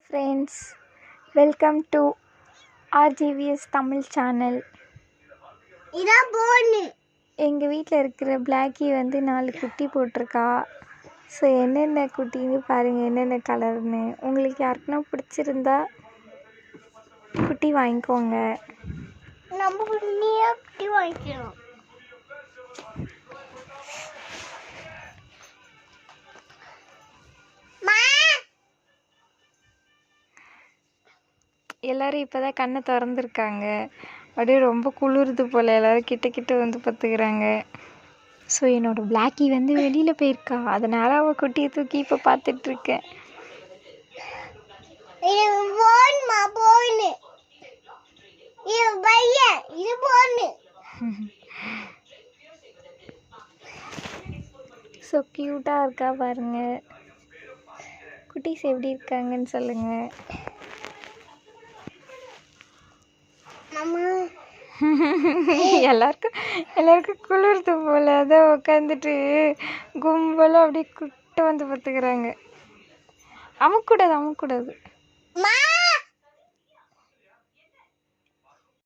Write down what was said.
Friends, welcome to RGVS Tamil channel. இதான் போன்னு எங்கள் வீட்டில் இருக்கிற பிளாக்கி வந்து 4 குட்டி போட்டிருக்கா. ஸோ என்னென்ன குட்டின்னு பாருங்கள், என்னென்ன கலர்னு. உங்களுக்கு யாருக்குன்னா பிடிச்சிருந்தா குட்டி வாங்கிக்கோங்க. நம்ம குட்டியா குட்டி வாங்கிக்கணும். எல்லோரும் இப்போ தான் கண்ணை திறந்துருக்காங்க. அப்படியே ரொம்ப குளிருது போல், எல்லோரும் கிட்ட வந்து பார்த்துக்கிறாங்க. ஸோ என்னோடய பிளாக்கி வந்து வெளியில் போயிருக்கா, அதனால் அவள் குட்டியை தூக்கி இப்போ பார்த்துட்ருக்கேன். ஸோ க்யூட்டாக இருக்கா பாருங்க. குட்டீஸ் எப்படி இருக்காங்கன்னு சொல்லுங்கள். எல்லாருக்கும் குளிர்து போல், அதான் உட்காந்துட்டு கும்பலாக அப்படியே கிட்ட வந்து பார்த்துக்கிறாங்க. அமுக்கூடாது.